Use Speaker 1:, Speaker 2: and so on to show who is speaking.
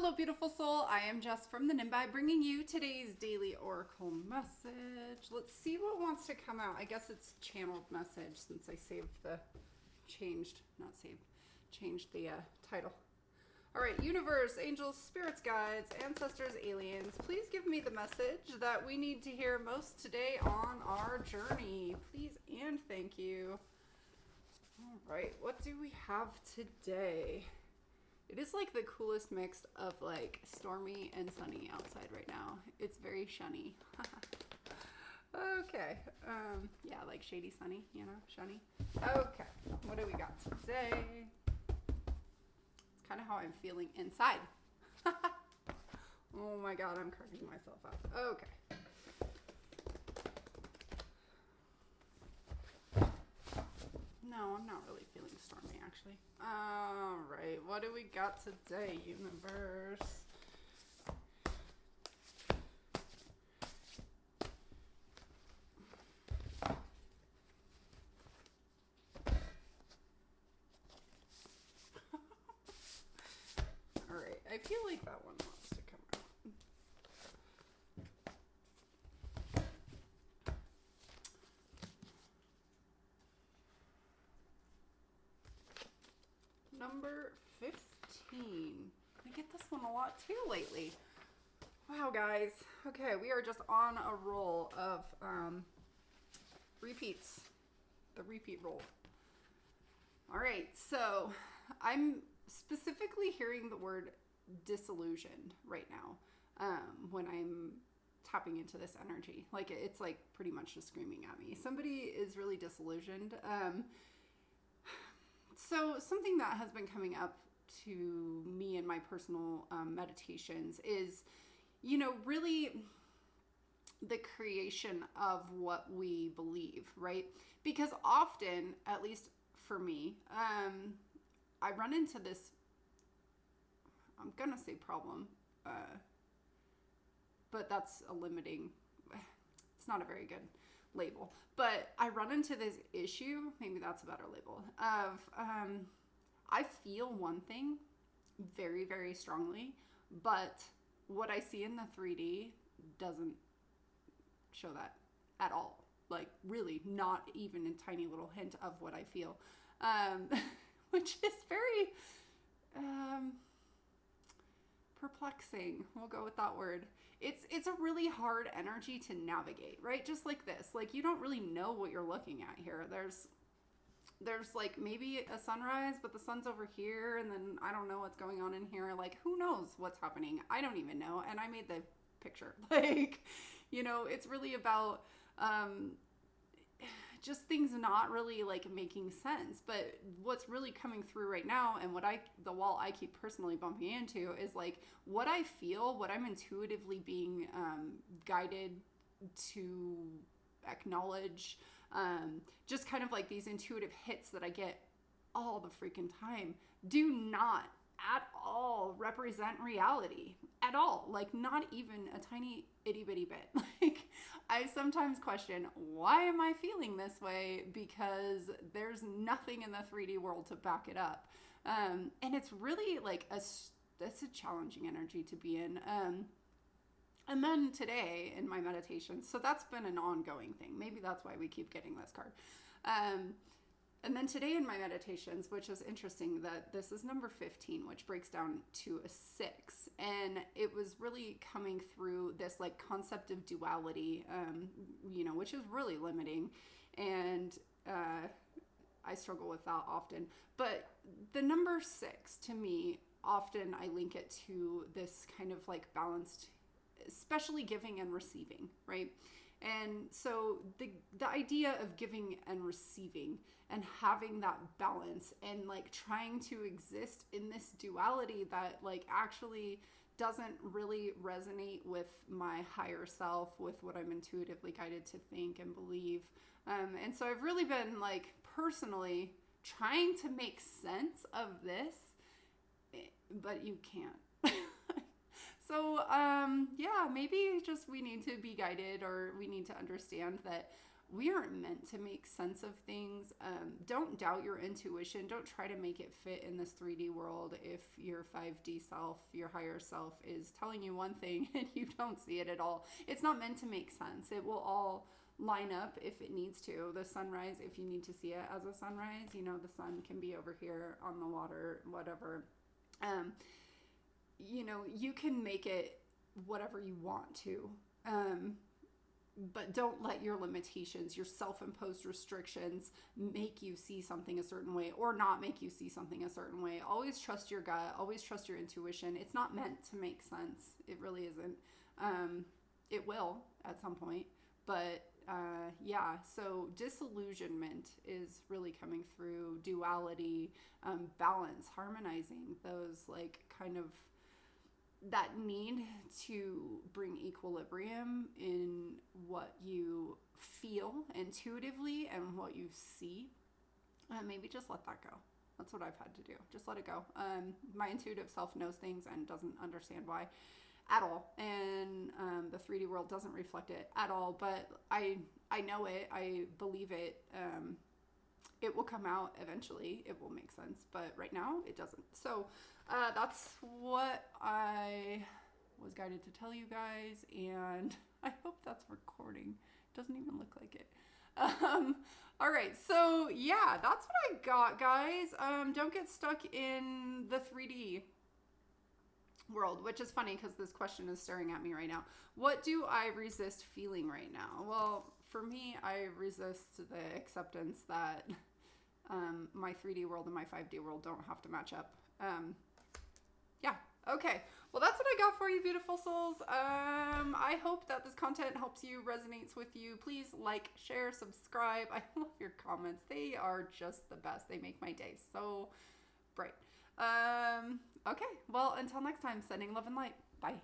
Speaker 1: Hello, beautiful soul. I am Jess from the Nimbi, bringing you today's daily oracle message. Let's see what wants to come out. I guess it's channeled message since I changed the title. All right, universe, angels, spirits, guides, ancestors, aliens, please give me the message that we need to hear most today on our journey. Please and thank you. All right, what do we have today? It is like the coolest mix of like stormy and sunny outside right now. It's very shunny. Okay. Yeah, like shady sunny, you know, shunny. Okay. What do we got today? It's kind of how I'm feeling inside. Oh my God, I'm cracking myself up. Okay. No, I'm not really feeling stormy, actually. All right, what do we got today, universe? All right, I feel like that one wants to come out. Number 15. I get this one a lot too lately. Wow, guys. Okay, we are just on a roll of repeats. The repeat roll. All right, so I'm specifically hearing the word disillusioned right now when I'm tapping into this energy. Like it's like pretty much just screaming at me. Somebody is really disillusioned. So something that has been coming up to me in my personal meditations is, you know, really the creation of what we believe, right? Because often, at least for me, I run into this, I'm going to say problem, but that's a limiting, it's not a very good label, but I run into this issue, maybe that's a better label, of I feel one thing very, very strongly, but what I see in the 3D doesn't show that at all. Like really not even a tiny little hint of what I feel, which is very perplexing. We'll go with that word. It's a really hard energy to navigate, right? Just like this, like you don't really know what you're looking at here. There's like maybe a sunrise, but the sun's over here, and then I don't know what's going on in here. Like who knows what's happening? I don't even know. And I made the picture. Like, you know, it's really about just things not really like making sense. But what's really coming through right now, and the wall I keep personally bumping into is like what I feel, what I'm intuitively being guided to acknowledge, just kind of like these intuitive hits that I get all the freaking time do not at all represent reality at all. Like not even a tiny itty bitty bit. Like I sometimes question, why am I feeling this way? Because there's nothing in the 3D world to back it up. And it's really like that's a challenging energy to be in. And then today in my meditation, so that's been an ongoing thing. Maybe that's why we keep getting this card. And then today in my meditations, which is interesting that this is number 15, which breaks down to a 6. And it was really coming through this like concept of duality, you know, which is really limiting. And I struggle with that often. But the number 6 to me, often I link it to this kind of like balanced, especially giving and receiving, right? And so the idea of giving and receiving and having that balance and like trying to exist in this duality that like actually doesn't really resonate with my higher self, with what I'm intuitively guided to think and believe. And so I've really been like personally trying to make sense of this, but you can't. So, yeah, maybe just we need to be guided, or we need to understand that we aren't meant to make sense of things. Don't doubt your intuition. Don't try to make it fit in this 3D world if your 5D self, your higher self, is telling you one thing and you don't see it at all. It's not meant to make sense. It will all line up if it needs to. The sunrise, if you need to see it as a sunrise, you know, the sun can be over here on the water, whatever. You know, you can make it whatever you want to. But don't let your limitations, your self-imposed restrictions, make you see something a certain way or not make you see something a certain way. Always trust your gut. Always trust your intuition. It's not meant to make sense. It really isn't. It will at some point. But yeah, so disillusionment is really coming through. Duality, balance, harmonizing those like kind of that need to bring equilibrium in what you feel intuitively and what you see. Maybe just let that go. That's what I've had to do. Just let it go. My intuitive self knows things and doesn't understand why at all. And the 3D world doesn't reflect it at all. But I know it. I believe it. It will come out eventually. It will make sense. But right now, it doesn't. So that's what I was guided to tell you guys. And I hope that's recording. Doesn't even look like it. All right. So yeah, that's what I got, guys. Don't get stuck in the 3D world, which is funny because this question is staring at me right now. What do I resist feeling right now? Well, for me, I resist the acceptance that my 3D world and my 5D world don't have to match up. Yeah. Okay. Well, that's what I got for you, beautiful souls. I hope that this content helps you, resonates with you. Please like, share, subscribe. I love your comments. They are just the best. They make my day so bright. Okay. Well, until next time, sending love and light. Bye.